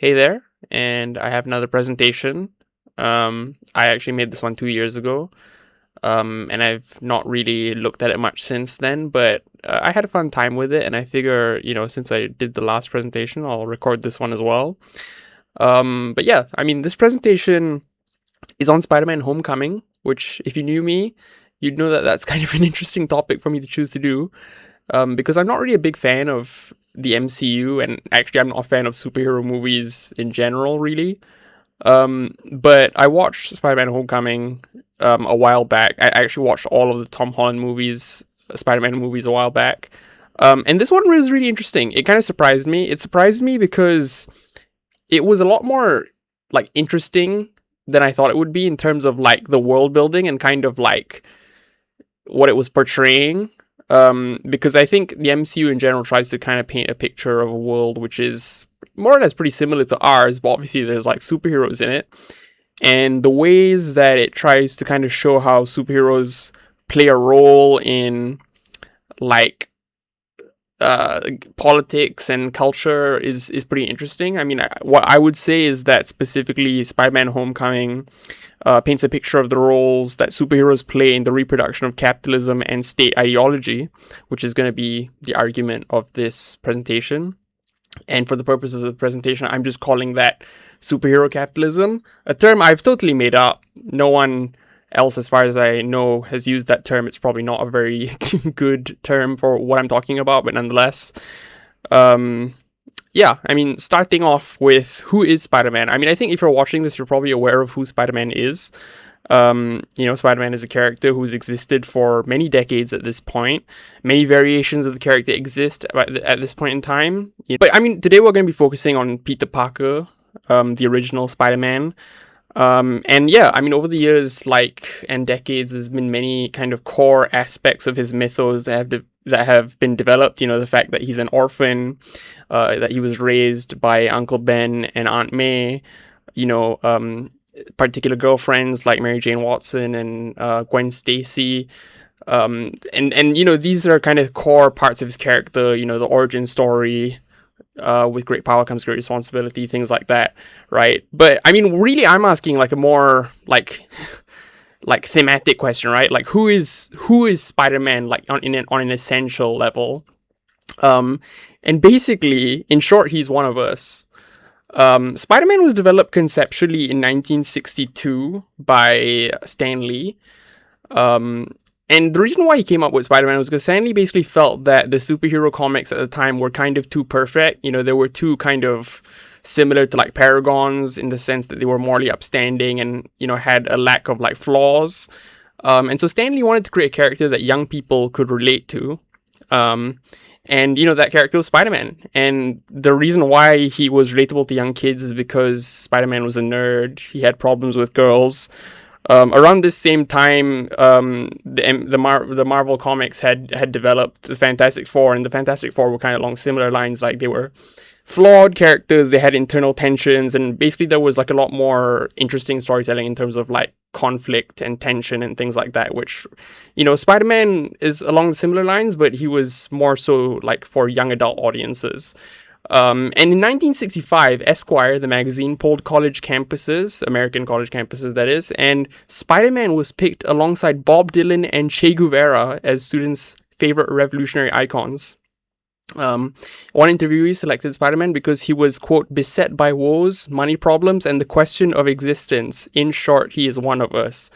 Hey there, and I have another presentation. I actually made this one 2 years ago, and I've not really looked at it much since then, but I had a fun time with it, and I figure, since I did the last presentation, I'll record this one as well. But yeah, I mean, this presentation is on Spider-Man Homecoming, which, if you knew me, you'd know that that's kind of an interesting topic for me to choose to do, because I'm not really a big fan of the MCU, and actually, I'm not a fan of superhero movies in general, really. But I watched Spider-Man Homecoming a while back. I actually watched all of the Tom Holland movies, Spider-Man movies a while back. And this one was really interesting. It kind of surprised me. It surprised me because it was a lot more like interesting than I thought it would be in terms of like the world building and kind of like what it was portraying. Because I think the MCU in general tries to kind of paint a picture of a world which is more or less pretty similar to ours, but obviously there's like superheroes in it. And the ways that it tries to kind of show how superheroes play a role in like politics and culture is pretty interesting. I mean, what I would say is that specifically Spider-Man Homecoming paints a picture of the roles that superheroes play in the reproduction of capitalism and state ideology, which is going to be the argument of this presentation. And for the purposes of the presentation, I'm just calling that superhero capitalism, a term I've totally made up. No one else, as far as I know, has used that term. It's probably not a very good term for what I'm talking about, but nonetheless, yeah, I mean, starting off with who is Spider-Man? I mean, I think if you're watching this, you're probably aware of who Spider-Man is. Spider-Man is a character who's existed for many decades at this point. Many variations of the character exist at this point in time. But I mean, today we're going to be focusing on Peter Parker, the original Spider-Man. And yeah, I mean, over the years, and decades, there's been many kind of core aspects of his mythos that have been developed. You know, the fact that he's an orphan, that he was raised by Uncle Ben and Aunt May. Particular girlfriends like Mary Jane Watson and Gwen Stacy. These are kind of core parts of his character. You know, the origin story. With great power comes great responsibility, things like that, right? But I mean, really, I'm asking like a more like thematic question, right? Like, who is Spider-Man like on an essential level? And basically, in short, he's one of us. Spider-Man was developed conceptually in 1962 by Stan Lee. And the reason why he came up with Spider-Man was because Stan Lee basically felt that the superhero comics at the time were kind of too perfect. You know, they were too kind of similar to like paragons in the sense that they were morally upstanding and, had a lack of like flaws. And so Stan Lee wanted to create a character that young people could relate to. And that character was Spider-Man. And the reason why he was relatable to young kids is because Spider-Man was a nerd. He had problems with girls. Around this same time, the Marvel comics had developed the Fantastic Four, and the Fantastic Four were kind of along similar lines. Like, they were flawed characters, they had internal tensions, and basically there was like a lot more interesting storytelling in terms of like conflict and tension and things like that, which, Spider-Man is along similar lines, but he was more so like for young adult audiences. And in 1965, Esquire, the magazine, polled college campuses, American college campuses that is, and Spider-Man was picked alongside Bob Dylan and Che Guevara as students' favorite revolutionary icons. One interviewee selected Spider-Man because he was, quote, beset by woes, money problems, and the question of existence. In short, he is one of us.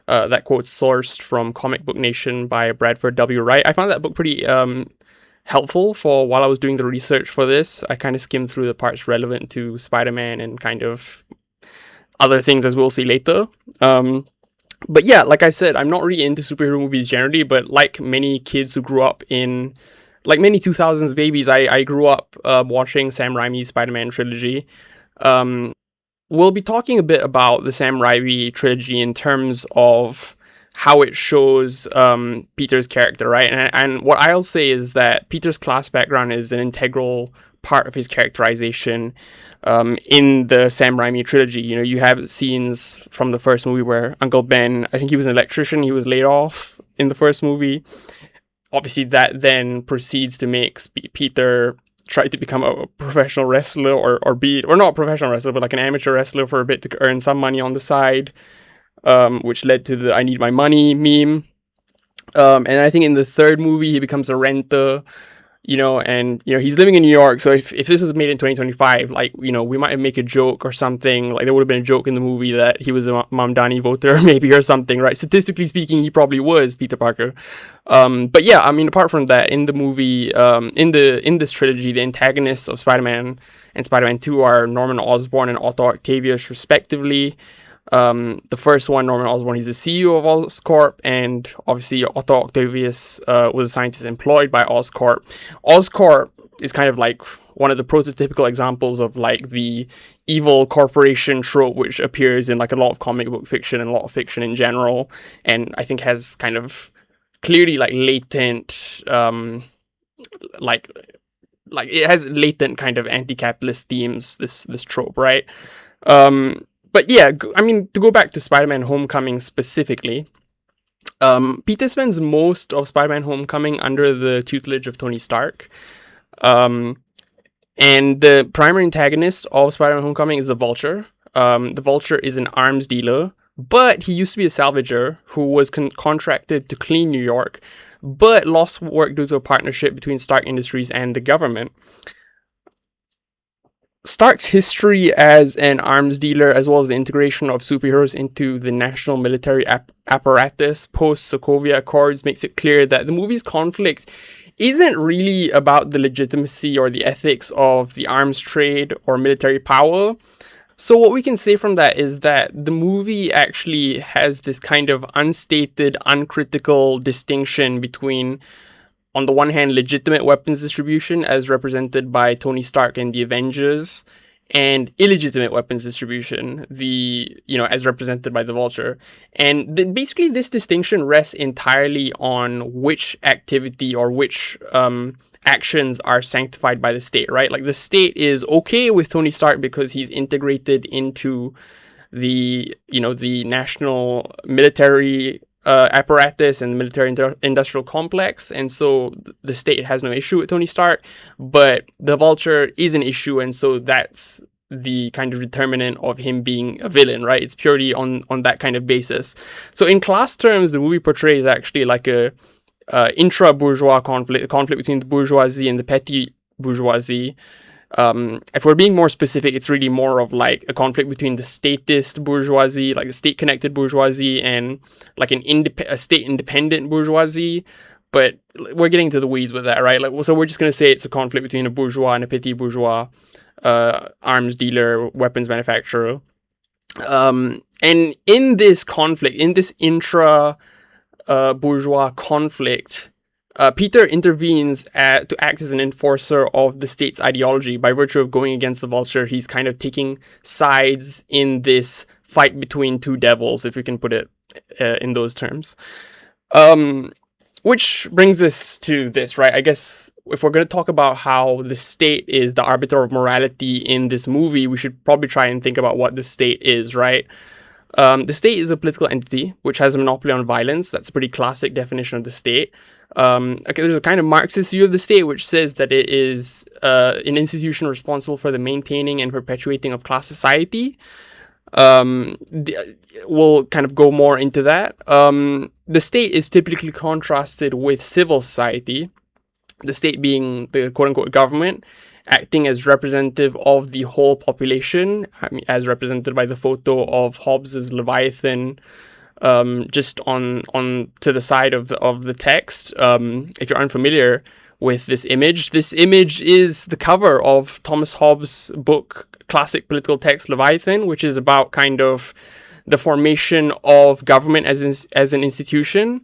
That quote's sourced from Comic Book Nation by Bradford W. Wright. I found that book pretty helpful for while I was doing the research for this. I kind of skimmed through the parts relevant to Spider-Man and kind of other things, as we'll see later. But yeah, like I said, I'm not really into superhero movies generally, but like many kids who grew up in, like many 2000s babies, I grew up watching Sam Raimi's Spider-Man trilogy. We'll be talking a bit about the Sam Raimi trilogy in terms of how it shows Peter's character, right? And what I'll say is that Peter's class background is an integral part of his characterization in the Sam Raimi trilogy. You have scenes from the first movie where Uncle Ben, I think he was an electrician, he was laid off in the first movie. Obviously, that then proceeds to make Peter tried to become a professional wrestler or not a professional wrestler, but like an amateur wrestler for a bit to earn some money on the side, which led to the "I need my money" meme. And I think in the third movie, he becomes a renter, and, he's living in New York. So if this was made in 2025, like, we might make a joke or something. Like, there would have been a joke in the movie that he was a Mamdani voter, maybe, or something, right? Statistically speaking, he probably was Peter Parker. But yeah, I mean, apart from that, in the movie, in this trilogy, the antagonists of Spider-Man and Spider-Man 2 are Norman Osborn and Otto Octavius, respectively. The first one, Norman Osborn, he's the CEO of Oscorp, and obviously Otto Octavius was a scientist employed by Oscorp. Oscorp is kind of like one of the prototypical examples of like the evil corporation trope, which appears in like a lot of comic book fiction and a lot of fiction in general, and I think has kind of clearly like latent, like it has latent kind of anti-capitalist themes, this trope, right? But yeah, I mean, to go back to Spider-Man Homecoming specifically, Peter spends most of Spider-Man Homecoming under the tutelage of Tony Stark. And the primary antagonist of Spider-Man Homecoming is the Vulture. The Vulture is an arms dealer, but he used to be a salvager who was contracted to clean New York, but lost work due to a partnership between Stark Industries and the government. Stark's history as an arms dealer, as well as the integration of superheroes into the national military apparatus post-Sokovia Accords, makes it clear that the movie's conflict isn't really about the legitimacy or the ethics of the arms trade or military power. So what we can say from that is that the movie actually has this kind of unstated, uncritical distinction between, on the one hand, legitimate weapons distribution as represented by Tony Stark and the Avengers, and illegitimate weapons distribution, as represented by the Vulture. And basically this distinction rests entirely on which activity or which actions are sanctified by the state, right? Like, the state is okay with Tony Stark because he's integrated into the national military apparatus and the military industrial complex, and so the state has no issue with Tony Stark, but the Vulture is an issue, and so that's the kind of determinant of him being a villain, right? It's purely on that kind of basis. So in class terms, the movie portrays actually like a intra-bourgeois conflict between the bourgeoisie and the petty bourgeoisie. If we're being more specific, it's really more of like a conflict between the statist bourgeoisie, like the state-connected bourgeoisie, and like a state-independent bourgeoisie. But we're getting to the weeds with that, right? Like, so we're just going to say it's a conflict between a bourgeois and a petit bourgeois, arms dealer, weapons manufacturer. And in this conflict, in this intra-bourgeois conflict, Peter intervenes to act as an enforcer of the state's ideology. By virtue of going against the Vulture, he's kind of taking sides in this fight between two devils, if we can put it in those terms. Which brings us to this, right? I guess if we're going to talk about how the state is the arbiter of morality in this movie, we should probably try and think about what the state is, right? The state is a political entity which has a monopoly on violence. That's a pretty classic definition of the state. There's a kind of Marxist view of the state which says that it is an institution responsible for the maintaining and perpetuating of class society. We'll kind of go more into that. The state is typically contrasted with civil society, the state being the quote-unquote government, acting as representative of the whole population, as represented by the photo of Hobbes's Leviathan, just on to the side of the text. If you're unfamiliar with this image is the cover of Thomas Hobbes' book, classic political text Leviathan, which is about kind of the formation of government as an institution.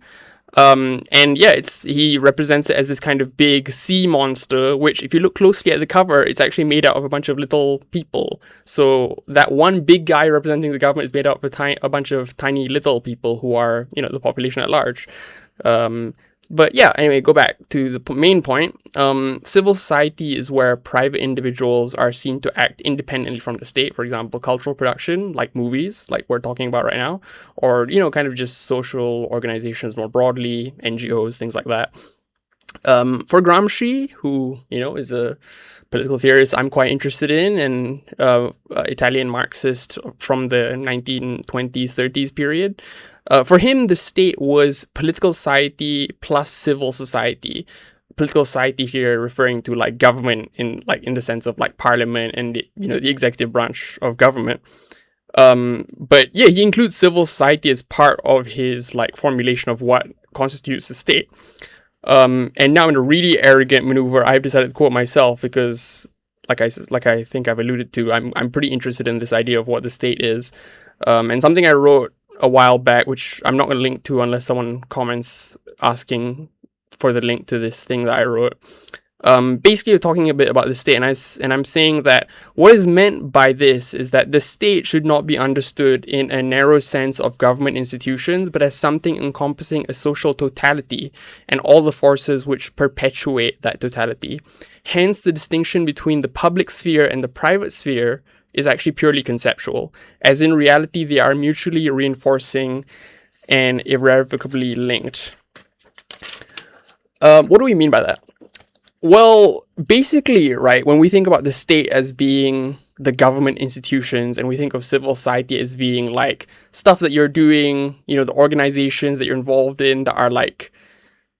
And yeah, he represents it as this kind of big sea monster, which if you look closely at the cover, it's actually made out of a bunch of little people. So that one big guy representing the government is made out of a bunch of tiny little people who are, the population at large. But yeah, anyway, go back to the main point. Civil society is where private individuals are seen to act independently from the state. For example, cultural production, like movies, like we're talking about right now, or, kind of just social organizations more broadly, NGOs, things like that. For Gramsci, who, is a political theorist I'm quite interested in, and Italian Marxist from the 1920s, 30s period, for him, the state was political society plus civil society. Political society here referring to like government in the sense of like parliament and the executive branch of government. But yeah, he includes civil society as part of his like formulation of what constitutes the state. And now in a really arrogant maneuver, I've decided to quote myself because, like I think I've alluded to, I'm pretty interested in this idea of what the state is, and something I wrote a while back, which I'm not going to link to unless someone comments asking for the link to this thing that I wrote. Basically, we're talking a bit about the state, and I'm saying that what is meant by this is that the state should not be understood in a narrow sense of government institutions, but as something encompassing a social totality and all the forces which perpetuate that totality. Hence, the distinction between the public sphere and the private sphere is actually purely conceptual, as in reality they are mutually reinforcing and irrevocably linked. What do we mean by that? Well, basically, right, when we think about the state as being the government institutions and we think of civil society as being like stuff that you're doing, the organizations that you're involved in that are like,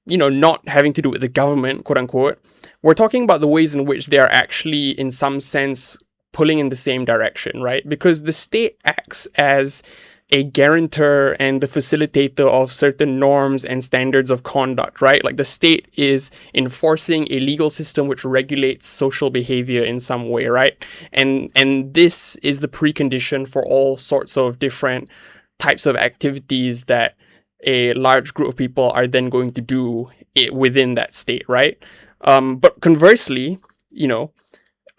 not having to do with the government, quote unquote, we're talking about the ways in which they are actually, in some sense, pulling in the same direction, right? Because the state acts as a guarantor and the facilitator of certain norms and standards of conduct, right? Like the state is enforcing a legal system which regulates social behavior in some way, right? And this is the precondition for all sorts of different types of activities that a large group of people are then going to do within that state, right? But conversely,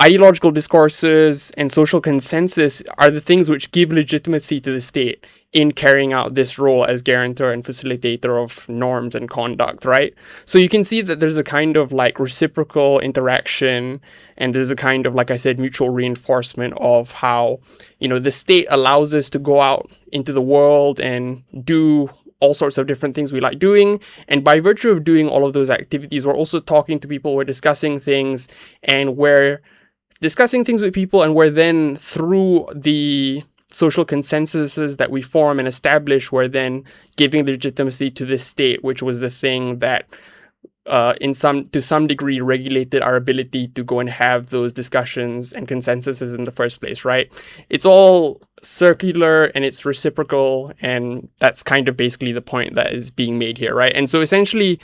ideological discourses and social consensus are the things which give legitimacy to the state in carrying out this role as guarantor and facilitator of norms and conduct, right? So you can see that there's a kind of like reciprocal interaction and there's a kind of, like I said, mutual reinforcement of how, the state allows us to go out into the world and do all sorts of different things we like doing. And by virtue of doing all of those activities, we're also talking to people, we're discussing things, and we're discussing things with people, and we're then, through the social consensuses that we form and establish, we're then giving legitimacy to this state, which was the thing that to some degree regulated our ability to go and have those discussions and consensuses in the first place, right? It's all circular and it's reciprocal, and that's kind of basically the point that is being made here, right? And so essentially,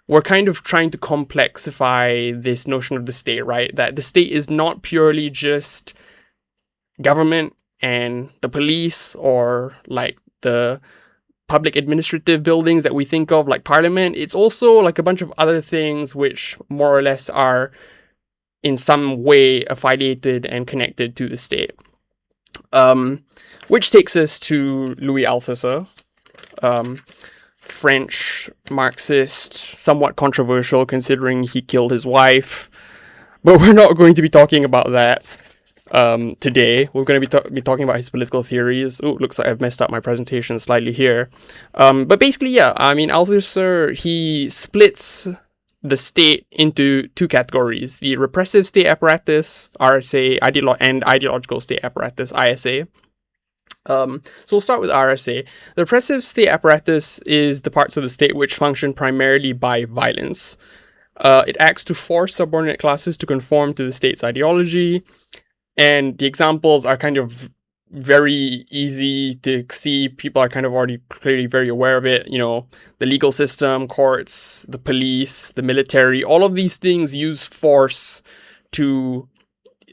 we're kind of trying to complexify this notion of the state, right? That the state is not purely just government and the police or like the public administrative buildings that we think of like parliament. It's also like a bunch of other things which more or less are in some way affiliated and connected to the state. Which takes us to Louis Althusser, French Marxist, somewhat controversial considering he killed his wife, but we're not going to be talking about that today. We're going to be talking about his political theories. Oh, looks like I've messed up my presentation slightly here. But basically, yeah, I mean, Althusser, he splits the state into two categories: the repressive state apparatus, RSA, and ideological state apparatus, ISA. So we'll start with RSA. The repressive state apparatus is the parts of the state which function primarily by violence. It acts to force subordinate classes to conform to the state's ideology, and the examples are kind of very easy to see. People are kind of already clearly very aware of it. The legal system, courts, the police, the military, all of these things use force to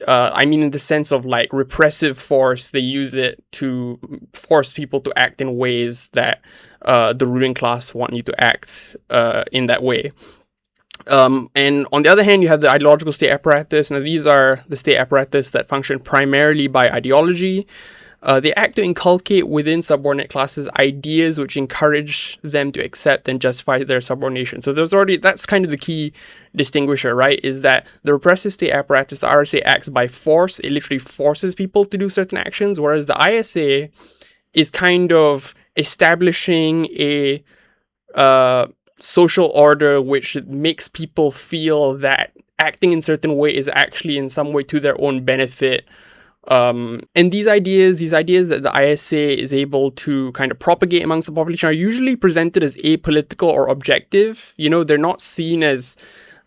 in the sense of like repressive force. They use it to force people to act in ways that the ruling class want you to act in that way. And on the other hand, you have the ideological state apparatus. Now, these are the state apparatus that function primarily by ideology. They act to inculcate within subordinate classes ideas which encourage them to accept and justify their subordination. So that's kind of the key distinguisher, right? Is that the repressive state apparatus, the RSA, acts by force. It literally forces people to do certain actions, whereas the ISA is kind of establishing a social order which makes people feel that acting in certain way is actually in some way to their own benefit. And these ideas that the ISA is able to kind of propagate amongst the population are usually presented as apolitical or objective. You know, they're not seen as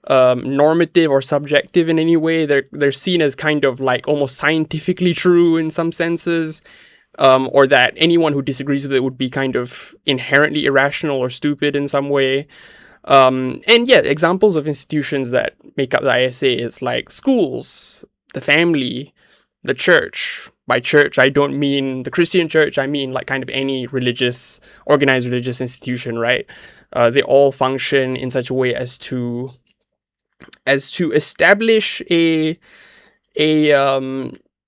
normative or subjective in any way. They're seen as kind of like almost scientifically true in some senses, or that anyone who disagrees with it would be kind of inherently irrational or stupid in some way. And yeah, examples of institutions that make up the ISA is like schools, the family, the church. By church, I don't mean the Christian church, I mean like kind of any organized religious institution, right? They all function in such a way as to establish a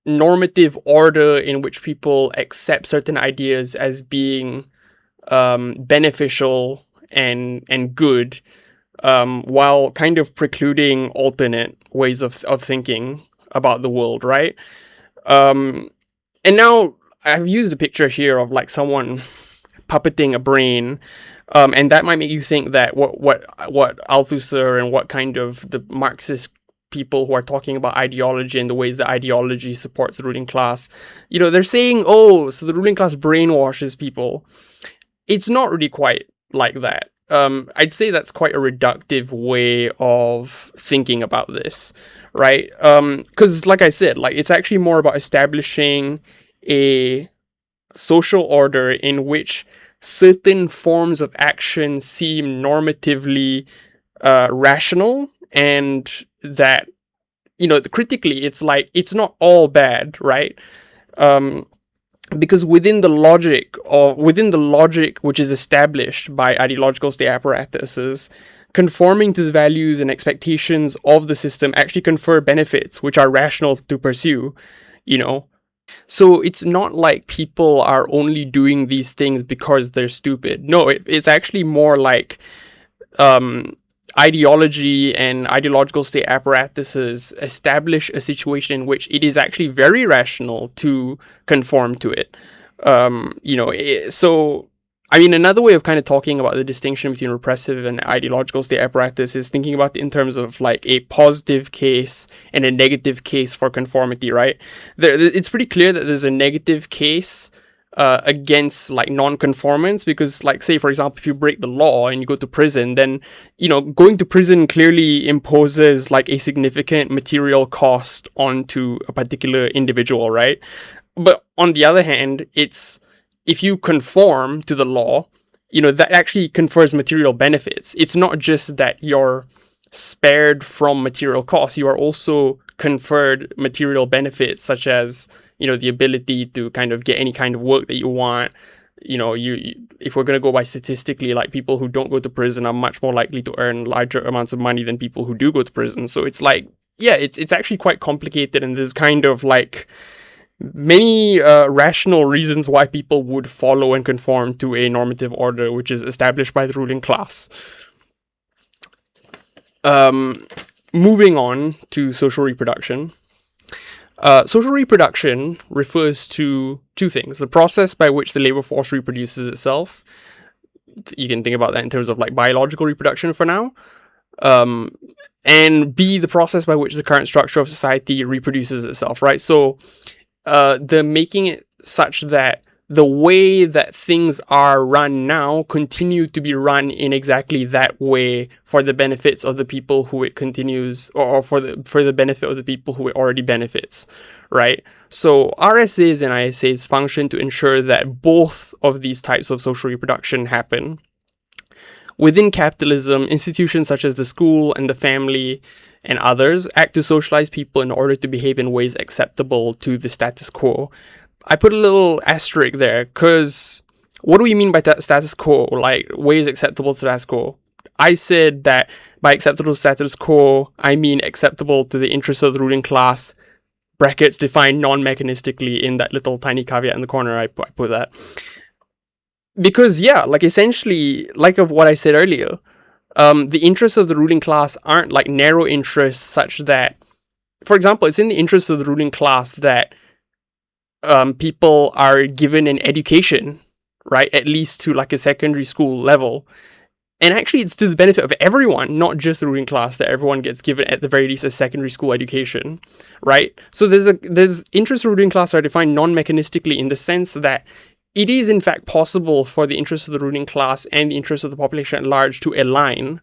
normative order in which people accept certain ideas as being beneficial and good, while kind of precluding alternate ways of thinking about the world, right? And now I've used a picture here of like someone puppeting a brain, and that might make you think that what Althusser and what kind of the Marxist people who are talking about ideology and the ways that ideology supports the ruling class, you know, they're saying, oh, so the ruling class brainwashes people. It's not really quite like that. I'd say that's quite a reductive way of thinking about this, right? Because like I said, like it's actually more about establishing a social order in which certain forms of action seem normatively rational, and that, you know, critically it's like it's not all bad, right? Because within the logic which is established by ideological state apparatuses, conforming to the values and expectations of the system actually confer benefits which are rational to pursue, you know. So it's not like people are only doing these things because they're stupid. No, it's actually more like ideology and ideological state apparatuses establish a situation in which it is actually very rational to conform to it. So I mean, another way of kind of talking about the distinction between repressive and ideological state apparatus is thinking about it in terms of like a positive case and a negative case for conformity, right? It's pretty clear that there's a negative case against like non-conformance, because like, say for example, if you break the law and you go to prison, then, you know, going to prison clearly imposes like a significant material cost onto a particular individual, right? But on the other hand, it's, if you conform to the law, you know, that actually confers material benefits. It's not just that you're spared from material costs, you are also conferred material benefits, such as, you know, the ability to kind of get any kind of work that you want. You know, if we're going to go by statistically, like people who don't go to prison are much more likely to earn larger amounts of money than people who do go to prison. So it's like, yeah, it's actually quite complicated, and there's kind of like many rational reasons why people would follow and conform to a normative order which is established by the ruling class. Moving on to social reproduction. Social reproduction refers to two things: the process by which the labor force reproduces itself. You can think about that in terms of like biological reproduction for now. And B, the process by which the current structure of society reproduces itself, right? So they're making it such that the way that things are run now continue to be run in exactly that way for the benefits of the people who it continues, or for the benefit of the people who it already benefits, right? So RSAs and ISAs function to ensure that both of these types of social reproduction happen. Within capitalism, institutions such as the school and the family and others act to socialize people in order to behave in ways acceptable to the status quo. I put a little asterisk there, because what do we mean by status quo? Like, ways acceptable to status quo? I said that by acceptable status quo, I mean acceptable to the interests of the ruling class, brackets defined non-mechanistically in that little tiny caveat in the corner. I put that. Because, yeah, like essentially, like of what I said earlier, the interests of the ruling class aren't like narrow interests such that, for example, it's in the interests of the ruling class that people are given an education, right? At least to like a secondary school level. And actually, it's to the benefit of everyone, not just the ruling class, that everyone gets given at the very least a secondary school education, right? So there's interests of the ruling class are defined non-mechanistically in the sense that it is in fact possible for the interests of the ruling class and the interests of the population at large to align,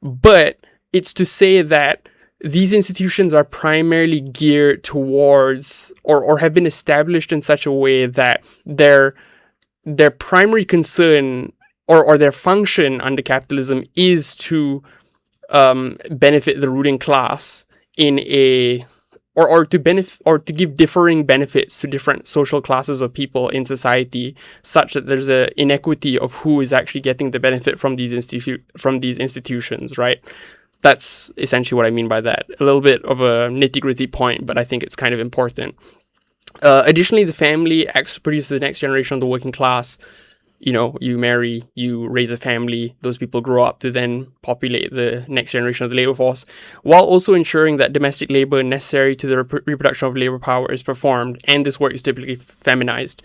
but it's to say that these institutions are primarily geared towards or have been established in such a way that their primary concern or their function under capitalism is to benefit the ruling class in a or to benefit or to give differing benefits to different social classes of people in society, such that there's a inequity of who is actually getting the benefit from these institutions, right? That's essentially what I mean by that. A little bit of a nitty-gritty point, but I think it's kind of important. Additionally, the family acts to produce the next generation of the working class. You know, you marry, you raise a family, those people grow up to then populate the next generation of the labor force, while also ensuring that domestic labor necessary to the reproduction of labor power is performed, and this work is typically feminized.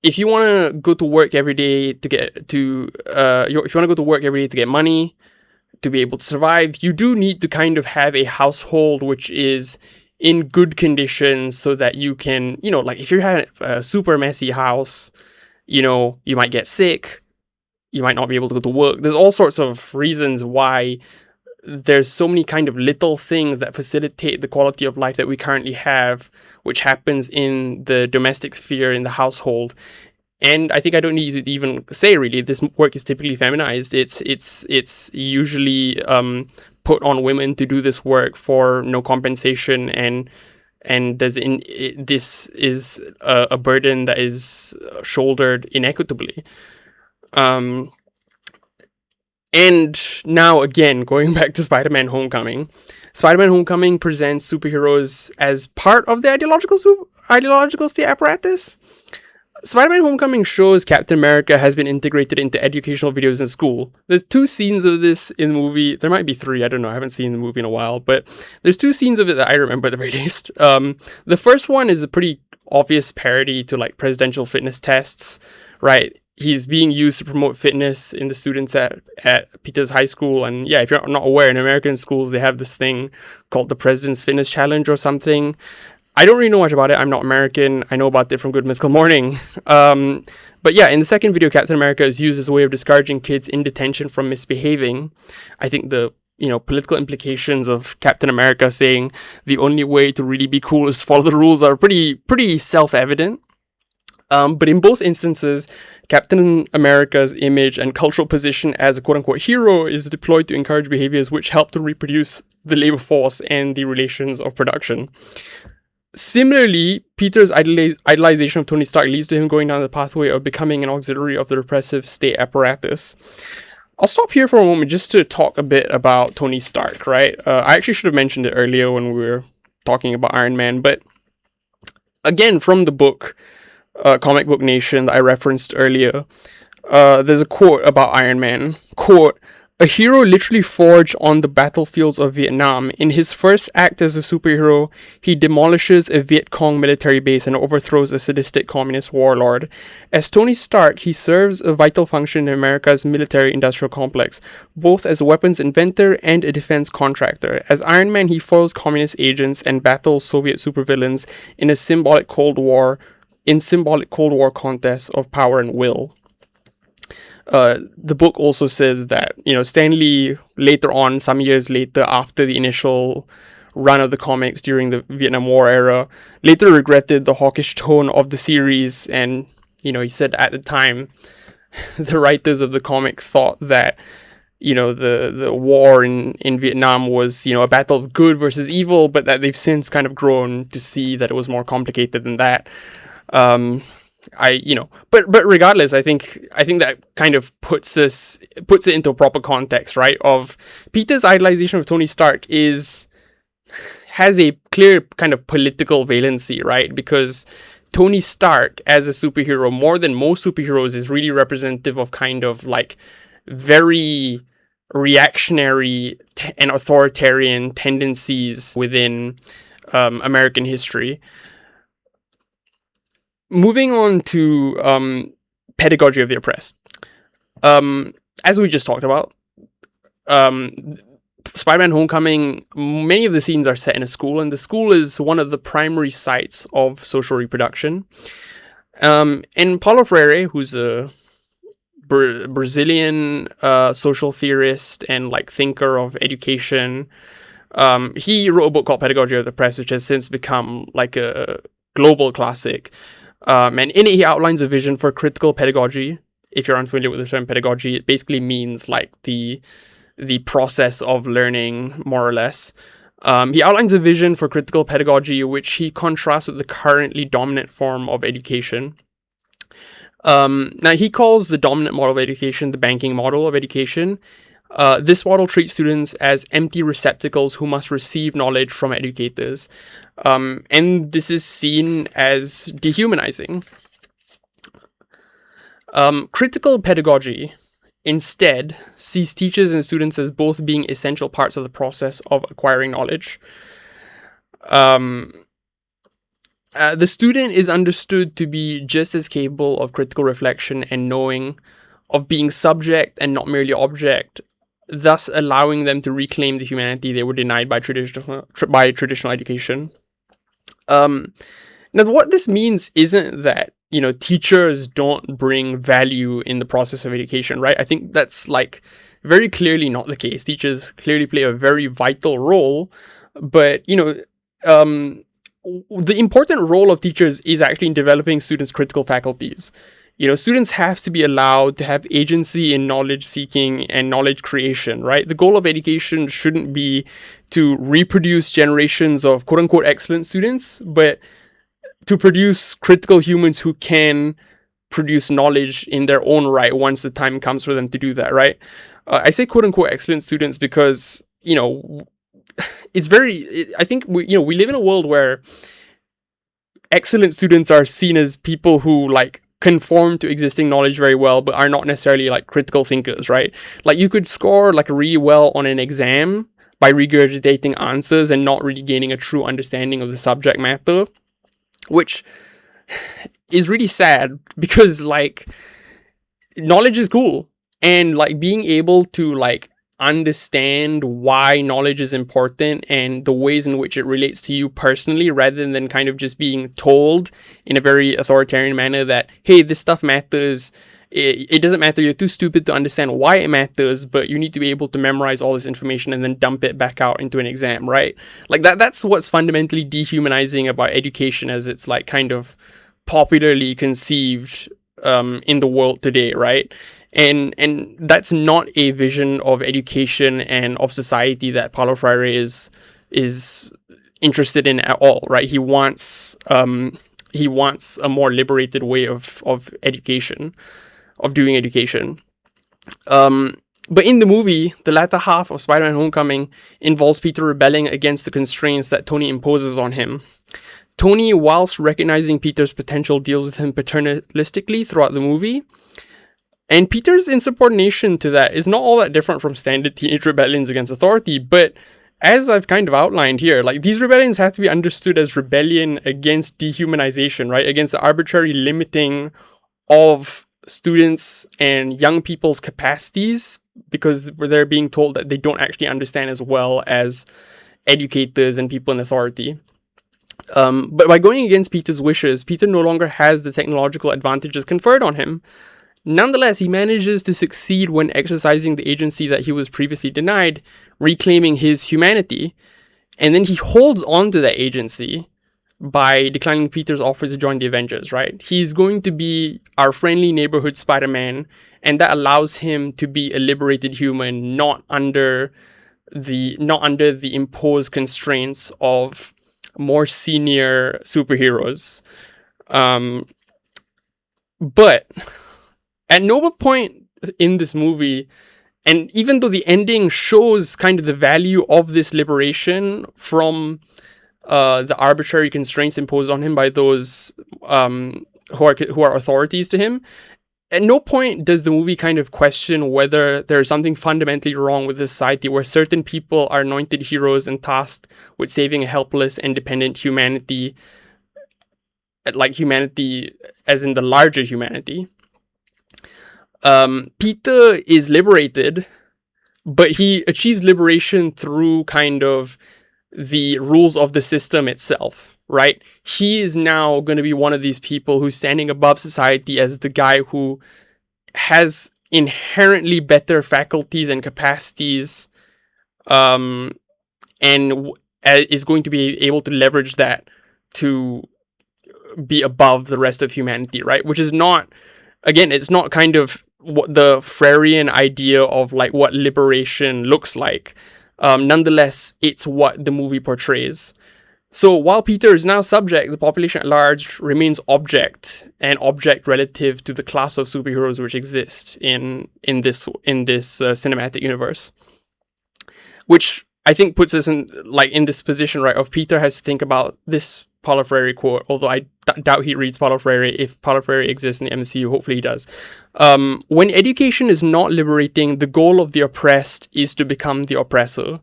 If you want to go to work every day to get to, if you want to go to work every day to get money, to be able to survive, you do need to kind of have a household which is in good conditions so that you can, you know, like if you have a super messy house, you know, you might get sick, you might not be able to go to work. There's all sorts of reasons why there's so many kind of little things that facilitate the quality of life that we currently have, which happens in the domestic sphere, in the household. And I think I don't need to even say, really, this work is typically feminized. It's usually put on women to do this work for no compensation, and this is a burden that is shouldered inequitably. And now again, going back to Spider-Man Homecoming, Spider-Man Homecoming presents superheroes as part of the ideological state apparatus. Spider-Man Homecoming shows Captain America has been integrated into educational videos in school. There's 2 scenes of this in the movie. There might be 3, I don't know. I haven't seen the movie in a while, but there's 2 scenes of it that I remember at the very least. The first one is a pretty obvious parody to like presidential fitness tests, right? He's being used to promote fitness in the students at Peter's high school. And yeah, if you're not aware, in American schools, they have this thing called the President's Fitness Challenge or something. I don't really know much about it. I'm not American. I know about it from Good Mythical Morning. But yeah, in the second video, Captain America is used as a way of discouraging kids in detention from misbehaving. I think the political implications of Captain America saying the only way to really be cool is to follow the rules are pretty self-evident. But in both instances, Captain America's image and cultural position as a quote-unquote hero is deployed to encourage behaviors which help to reproduce the labor force and the relations of production. Similarly, Peter's idolization of Tony Stark leads to him going down the pathway of becoming an auxiliary of the repressive state apparatus. I'll stop here for a moment just to talk a bit about Tony Stark, right? I actually should have mentioned it earlier when we were talking about Iron Man, but again, from the book, Comic Book Nation, that I referenced earlier, there's a quote about Iron Man. Quote, "A hero literally forged on the battlefields of Vietnam. In his first act as a superhero, he demolishes a Viet Cong military base and overthrows a sadistic communist warlord. As Tony Stark, he serves a vital function in America's military-industrial complex, both as a weapons inventor and a defense contractor. As Iron Man, he foils communist agents and battles Soviet supervillains in symbolic Cold War contests of power and will." The book also says that, Stan Lee later on, some years later, after the initial run of the comics during the Vietnam War era, later regretted the hawkish tone of the series. And, he said at the time, the writers of the comic thought that, the war in Vietnam was, a battle of good versus evil, but that they've since kind of grown to see that it was more complicated than that. But regardless, I think that kind of puts it into a proper context, right? Of Peter's idolization of Tony Stark has a clear kind of political valency, right? Because Tony Stark as a superhero, more than most superheroes, is really representative of kind of like very reactionary and authoritarian tendencies within American history. Moving on to pedagogy of the oppressed. as we just talked about, Spider-Man Homecoming, many of the scenes are set in a school, and the school is one of the primary sites of social reproduction. And Paulo Freire, who's a Brazilian social theorist and like thinker of education, he wrote a book called Pedagogy of the Press, which has since become like a global classic. And in it, he outlines a vision for critical pedagogy. If you're unfamiliar with the term pedagogy, it basically means like the process of learning, more or less. He outlines a vision for critical pedagogy, which he contrasts with the currently dominant form of education. Now, he calls the dominant model of education the banking model of education. This model treats students as empty receptacles who must receive knowledge from educators. And this is seen as dehumanizing. Critical pedagogy instead sees teachers and students as both being essential parts of the process of acquiring knowledge. The student is understood to be just as capable of critical reflection and knowing, of being subject and not merely object, thus allowing them to reclaim the humanity they were denied by traditional education. Now, what this means isn't that, you know, teachers don't bring value in the process of education, right? I think that's like very clearly not the case. Teachers clearly play a very vital role, but, you know, the important role of teachers is actually in developing students' critical faculties. You know, students have to be allowed to have agency in knowledge seeking and knowledge creation, right? The goal of education shouldn't be to reproduce generations of quote unquote excellent students, but to produce critical humans who can produce knowledge in their own right once the time comes for them to do that, right? I say quote unquote excellent students because, you know, I think we live in a world where excellent students are seen as people who like conform to existing knowledge very well, but are not necessarily like critical thinkers, right? Like you could score like really well on an exam by regurgitating answers and not really gaining a true understanding of the subject matter, which is really sad because like knowledge is cool, and like being able to like understand why knowledge is important and the ways in which it relates to you personally, rather than kind of just being told in a very authoritarian manner that, hey, this stuff matters. It doesn't matter. You're too stupid to understand why it matters, but you need to be able to memorize all this information and then dump it back out into an exam, right? Like that's what's fundamentally dehumanizing about education as it's like kind of popularly conceived in the world today, right? And that's not a vision of education and of society that Paulo Freire is interested in at all, right? He wants a more liberated way of education, of doing education. But in the movie, the latter half of Spider-Man Homecoming involves Peter rebelling against the constraints that Tony imposes on him. Tony, whilst recognizing Peter's potential, deals with him paternalistically throughout the movie. And Peter's insubordination to that is not all that different from standard teenage rebellions against authority, but as I've kind of outlined here, like these rebellions have to be understood as rebellion against dehumanization, right? Against the arbitrary limiting of students and young people's capacities because they're being told that they don't actually understand as well as educators and people in authority. But by going against Peter's wishes, Peter no longer has the technological advantages conferred on him. Nonetheless, he manages to succeed when exercising the agency that he was previously denied, reclaiming his humanity. And then he holds on to that agency by declining Peter's offer to join the Avengers, right? He's going to be our friendly neighborhood Spider-Man, and that allows him to be a liberated human, not under the imposed constraints of more senior superheroes. But at no point in this movie, and even though the ending shows kind of the value of this liberation from the arbitrary constraints imposed on him by those who are authorities to him, at no point does the movie kind of question whether there's something fundamentally wrong with the society where certain people are anointed heroes and tasked with saving a helpless and dependent humanity, like humanity as in the larger humanity. Peter is liberated, but he achieves liberation through kind of the rules of the system itself, right? He is now going to be one of these people who's standing above society as the guy who has inherently better faculties and capacities, and is going to be able to leverage that to be above the rest of humanity, right? Which is not, again, it's not kind of what the Freirean idea of like what liberation looks like. Nonetheless, it's what the movie portrays. So while Peter is now subject, the population at large remains object, and object relative to the class of superheroes which exist in this cinematic universe, which I think puts us in this position, right, of Peter has to think about this Paulo Freire quote, although I doubt he reads Paulo Freire. If Paulo Freire exists in the MCU, hopefully he does. When education is not liberating, the goal of the oppressed is to become the oppressor.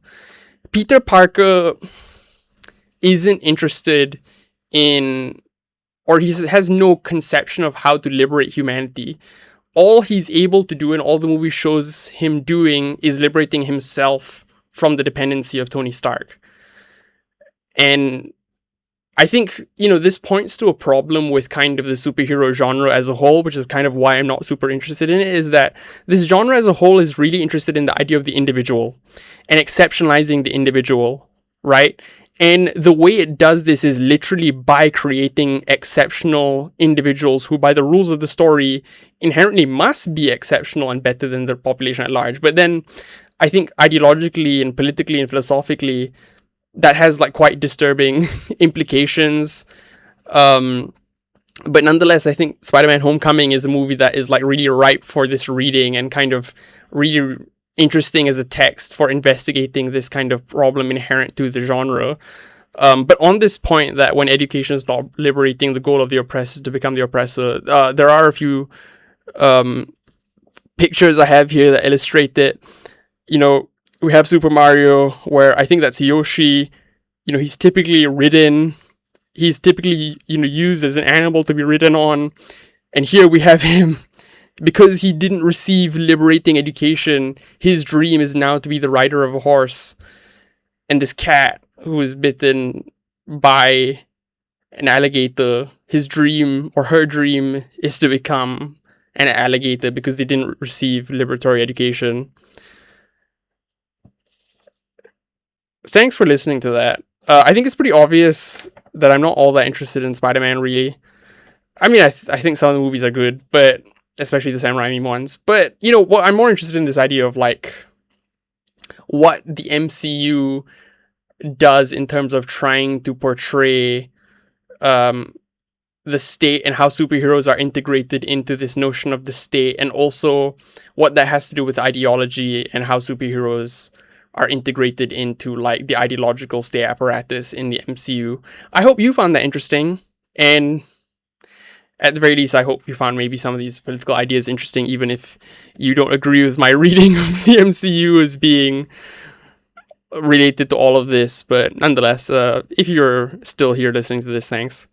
Peter Parker isn't interested in, or he has no conception of how to liberate humanity. All he's able to do, and all the movie shows him doing, is liberating himself from the dependency of Tony Stark. And I think, this points to a problem with kind of the superhero genre as a whole, which is kind of why I'm not super interested in it, is that this genre as a whole is really interested in the idea of the individual and exceptionalizing the individual, right? And the way it does this is literally by creating exceptional individuals who, by the rules of the story, inherently must be exceptional and better than the population at large. But then I think ideologically and politically and philosophically, that has quite disturbing implications. But nonetheless, I think Spider-Man Homecoming is a movie that is really ripe for this reading, and kind of really interesting as a text for investigating this kind of problem inherent to the genre. But on this point, that when education is not liberating, the goal of the oppressed is to become the oppressor, there are a few pictures I have here that illustrate it. We have Super Mario, where I think that's Yoshi. He's typically ridden. He's typically, used as an animal to be ridden on. And here we have him, because he didn't receive liberating education, his dream is now to be the rider of a horse. And this cat who is bitten by an alligator, his dream, or her dream, is to become an alligator because they didn't receive liberatory education. Thanks for listening to that. I think it's pretty obvious that I'm not all that interested in Spider-Man, really. I mean, I think some of the movies are good, but especially the Sam Raimi ones. But, what I'm more interested in this idea of, what the MCU does in terms of trying to portray the state and how superheroes are integrated into this notion of the state, and also what that has to do with ideology and how superheroes are integrated into the ideological state apparatus in the MCU. I hope you found that interesting, and at the very least, I hope you found maybe some of these political ideas interesting, even if you don't agree with my reading of the MCU as being related to all of this. But nonetheless, if you're still here listening to this, thanks.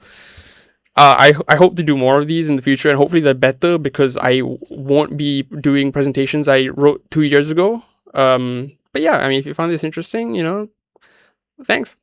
I hope to do more of these in the future, and hopefully they're better, because I won't be doing presentations I wrote 2 years ago. But yeah, I mean, if you found this interesting, thanks.